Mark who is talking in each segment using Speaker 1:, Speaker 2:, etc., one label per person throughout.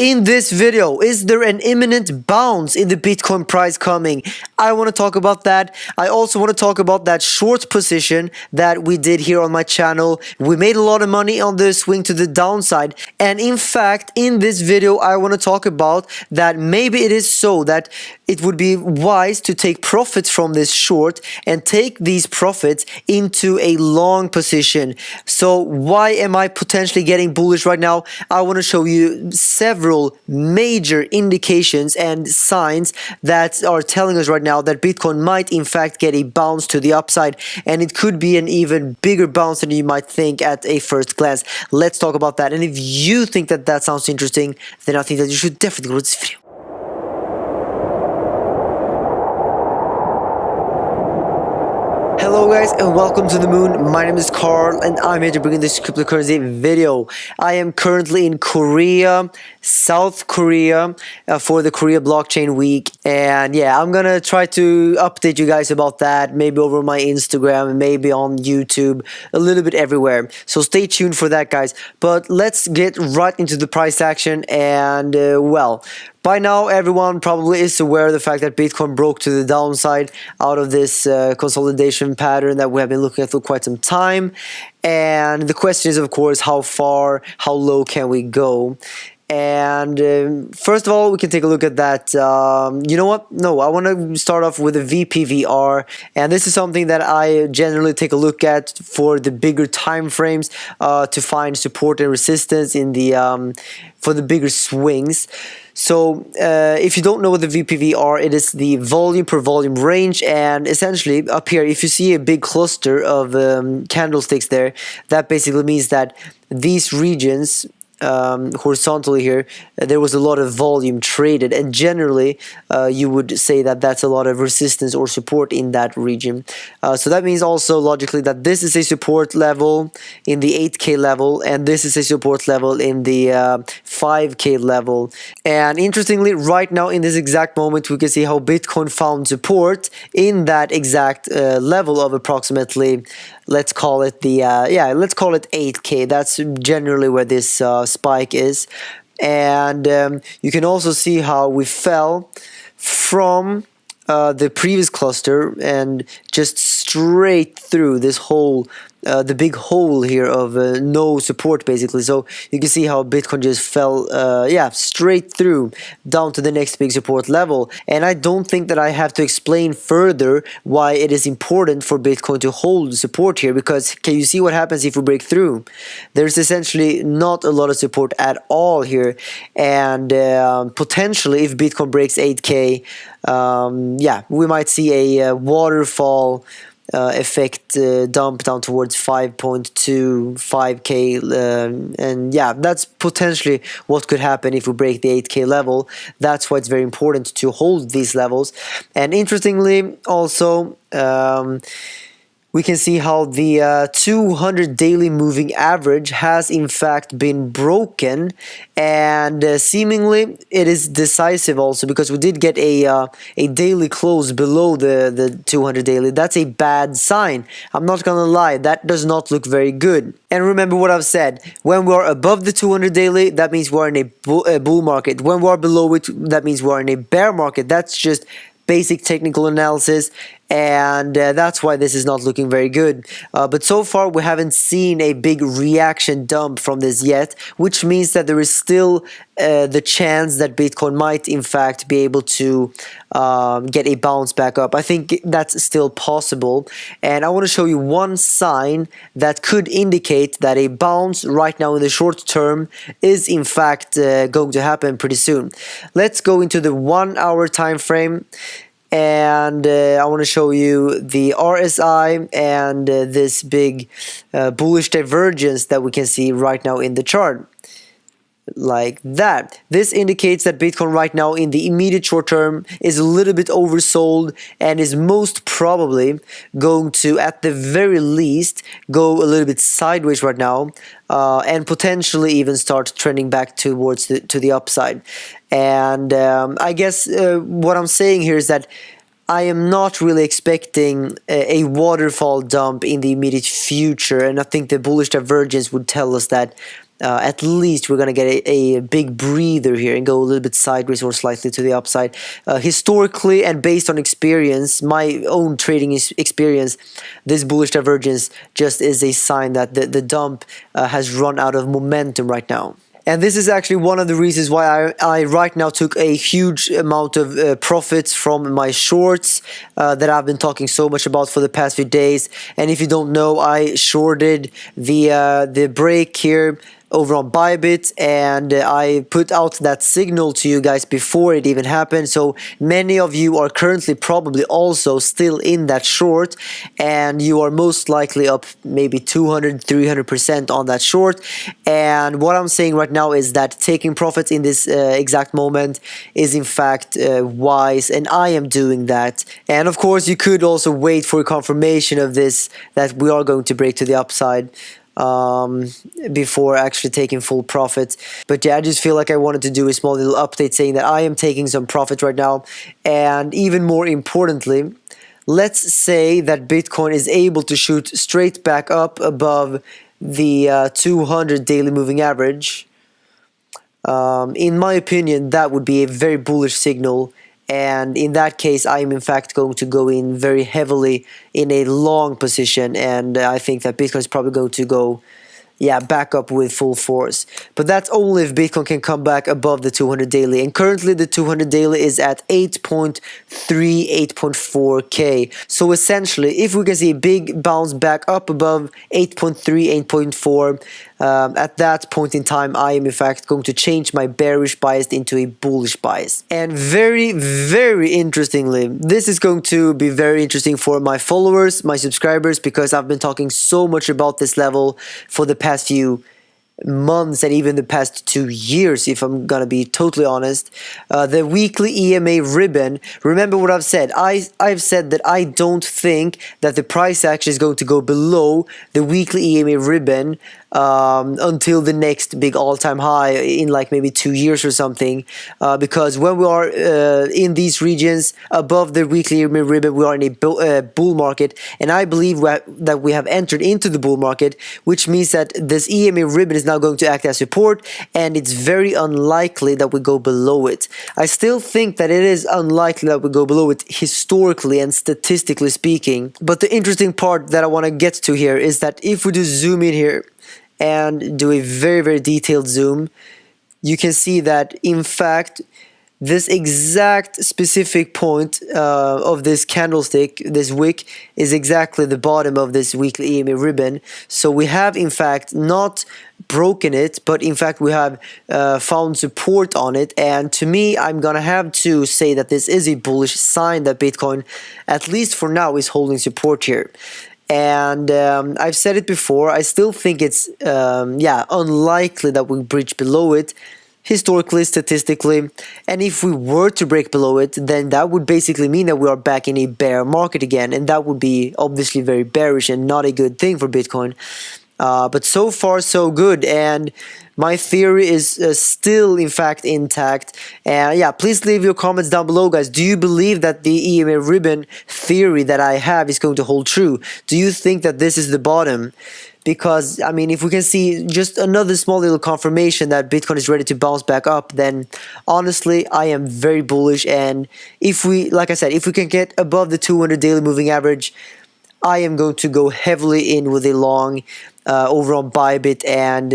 Speaker 1: In this video, is there an imminent bounce in the Bitcoin price coming? I want to talk about that. I also want to talk about that short position that we did here on my channel. We made a lot of money on the swing to the downside. And in fact, in this video, I want to talk about that maybe it is so that it would be wise to take profits from this short and take these profits into a long position. So why am I potentially getting bullish right now? I want to show you several major indications and signs that are telling us right now that Bitcoin might in fact get a bounce to the upside, and it could be an even bigger bounce than you might think at a first glance. Let's talk about that. And if you think that that sounds interesting, then I think that you should definitely go to this video. Hello guys and welcome to the moon. My name is Carl and I'm here to bring in this cryptocurrency video. I am currently in Korea, South Korea, for the Korea Blockchain Week, and yeah, I'm gonna try to update you guys about that, maybe over my Instagram, maybe on YouTube, a little bit everywhere. So stay tuned for that, guys. But let's get right into the price action. And well, by now, everyone probably is aware of the fact that Bitcoin broke to the downside out of this consolidation pattern that we have been looking at for quite some time. And the question is, of course, how far, how low can we go? And first of all, we can take a look at that. You know what? No, I want to start off with the VPVR, and this is something that I generally take a look at for the bigger time frames to find support and resistance in the for the bigger swings. So if you don't know what the VPVR, it is the volume per volume range, and essentially up here, if you see a big cluster of candlesticks there, that basically means that these regions horizontally here, there was a lot of volume traded, and generally you would say that that's a lot of resistance or support in that region. So that means also logically that this is a support level in the 8K level, and this is a support level in the 5K level. And interestingly, right now in this exact moment, we can see how Bitcoin found support in that exact level of approximately, let's call it the let's call it 8K. That's generally where this spike is. And you can also see how we fell from the previous cluster and just straight through this hole, the big hole here of no support basically. So you can see how Bitcoin just fell straight through down to the next big support level. And I don't think that I have to explain further why it is important for Bitcoin to hold support here, because can you see what happens if we break through? There's essentially not a lot of support at all here, and potentially if Bitcoin breaks 8K, we might see a waterfall effect dump down towards 5.2, 5K, and yeah, that's potentially what could happen if we break the 8K level. That's why it's very important to hold these levels. And interestingly also, we can see how the 200 daily moving average has in fact been broken, and seemingly it is decisive also, because we did get a daily close below the 200 daily. That's a bad sign. I'm not gonna lie, that does not look very good. And remember what I've said, when we are above the 200 daily, that means we're in a bull market. When we are below it, that means we're in a bear market. That's just basic technical analysis, and that's why this is not looking very good. But so far we haven't seen a big reaction dump from this yet, which means that there is still the chance that Bitcoin might in fact be able to get a bounce back up. I think that's still possible, and I want to show you one sign that could indicate that a bounce right now in the short term is in fact going to happen pretty soon. Let's go into the 1 hour time frame, and I want to show you the RSI and this big bullish divergence that we can see right now in the chart. Like that. This indicates that Bitcoin right now in the immediate short term is a little bit oversold and is most probably going to, at the very least, go a little bit sideways right now, and potentially even start trending back towards the upside. And I guess what I'm saying here is that I am not really expecting a waterfall dump in the immediate future, and I think the bullish divergence would tell us that at least we're going to get a big breather here and go a little bit sideways or slightly to the upside. Historically and based on experience, my own trading experience, this bullish divergence just is a sign that the dump has run out of momentum right now. And this is actually one of the reasons why I right now took a huge amount of profits from my shorts that I've been talking so much about for the past few days. And if you don't know, I shorted the break here over on Bybit, and I put out that signal to you guys before it even happened. So many of you are currently probably also still in that short, and you are most likely up maybe 200-300% on that short. And what I'm saying right now is that taking profits in this exact moment is in fact wise, and I am doing that. And of course you could also wait for a confirmation of this, that we are going to break to the upside before actually taking full profit. But yeah, I just feel like I wanted to do a small little update saying that I am taking some profit right now. And even more importantly, let's say that Bitcoin is able to shoot straight back up above the 200 daily moving average. In my opinion, that would be a very bullish signal. And in that case, I am in fact going to go in very heavily in a long position, and I think that Bitcoin is probably going to go, back up with full force. But that's only if Bitcoin can come back above the 200 daily. And currently the 200 daily is at 8.3, 8.4K. So essentially, if we can see a big bounce back up above 8.3, 8.4, at that point in time, I am in fact going to change my bearish bias into a bullish bias. And very, very interestingly, this is going to be very interesting for my followers, my subscribers, because I've been talking so much about this level for the past few months and even the past 2 years, if I'm gonna be totally honest. The weekly EMA ribbon, remember what I've said. I've said that I don't think that the price action is going to go below the weekly EMA ribbon until the next big all-time high in like maybe 2 years or something, because when we are in these regions above the weekly EMA ribbon, we are in a bull market, and I believe that we have entered into the bull market, which means that this EMA ribbon is now going to act as support, and it's very unlikely that we go below it. I still think that it is unlikely that we go below it historically and statistically speaking. But the interesting part that I want to get to here is that if we just zoom in here and do a very, very detailed zoom, you can see that in fact this exact specific point of this candlestick, this wick, is exactly the bottom of this weekly EMA ribbon. So we have in fact not broken it, but in fact we have found support on it. And to me, I'm gonna have to say that this is a bullish sign that Bitcoin, at least for now, is holding support here. And I've said it before, I still think it's unlikely that we breach below it historically, statistically. And if we were to break below it, then that would basically mean that we are back in a bear market again, and that would be obviously very bearish and not a good thing for Bitcoin. But so far so good, and my theory is still in fact intact. And please leave your comments down below, guys. Do you believe that the EMA ribbon theory that I have is going to hold true? Do you think that this is the bottom? Because, I mean, if we can see just another small little confirmation that Bitcoin is ready to bounce back up, then honestly, I am very bullish. And if we, like I said, if we can get above the 200 daily moving average, I am going to go heavily in with a long over on Bybit. And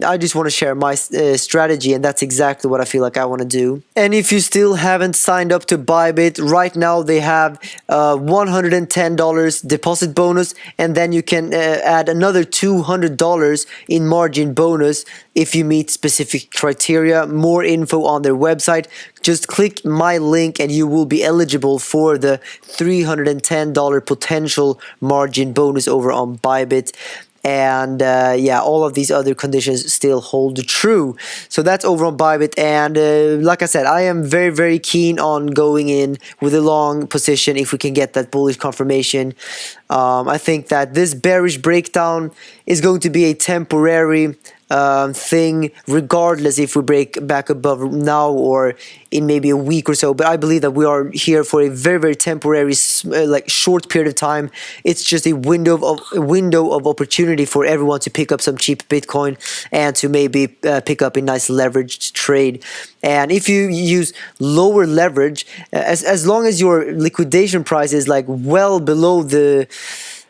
Speaker 1: I just want to share my strategy, and that's exactly what I feel like I want to do. And if you still haven't signed up to Bybit, right now they have $110 deposit bonus, and then you can add another $200 in margin bonus if you meet specific criteria. More info on their website. Just click my link and you will be eligible for the $310 potential margin bonus over on Bybit. And all of these other conditions still hold true. So that's over on Bybit. And like I said, I am very, very keen on going in with a long position if we can get that bullish confirmation. I think that this bearish breakdown is going to be a temporary thing, regardless if we break back above now or in maybe a week or so. But I believe that we are here for a very, very temporary, like short period of time. It's just a window of opportunity for everyone to pick up some cheap Bitcoin and to maybe pick up a nice leveraged trade. And if you use lower leverage, as long as your liquidation price is like well below the,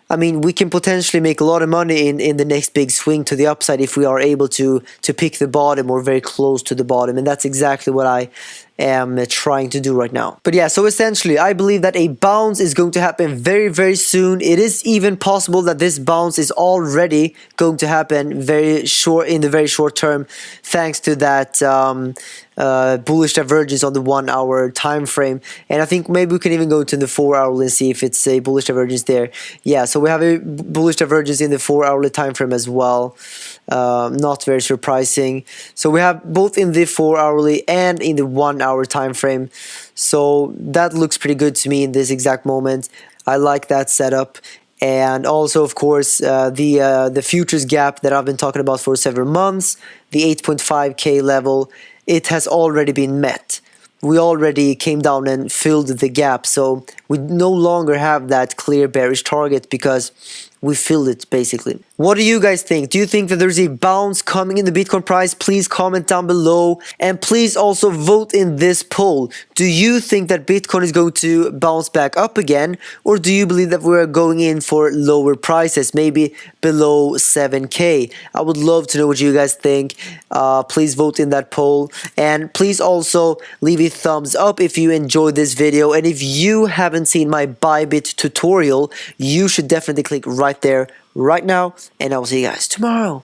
Speaker 1: I mean, we can potentially make a lot of money in the next big swing to the upside if we are able to pick the bottom or very close to the bottom. And that's exactly what I am trying to do right now. But yeah, so essentially, I believe that a bounce is going to happen very, very soon. It is even possible that this bounce is already going to happen in the very short term, thanks to that bullish divergence on the 1 hour time frame. And I think maybe we can even go to the 4 hourly and see if it's a bullish divergence there. Yeah, so we have a bullish divergence in the 4 hourly time frame as well. Not very surprising. So we have both in the 4 hourly and in the 1 hour time frame. So that looks pretty good to me in this exact moment. I like that setup. And also, of course, the futures gap that I've been talking about for several months, the 8.5K level, it has already been met. We already came down and filled the gap, so we no longer have that clear bearish target because we filled it basically. What do you guys think? Do you think that there's a bounce coming in the Bitcoin price? Please comment down below, and please also vote in this poll. Do you think that Bitcoin is going to bounce back up again, or do you believe that we're going in for lower prices, maybe below 7K? I would love to know what you guys think. Please vote in that poll, and please also leave a thumbs up if you enjoyed this video. And if you haven't seen my Bybit tutorial, you should definitely click right there right now, and I will see you guys tomorrow.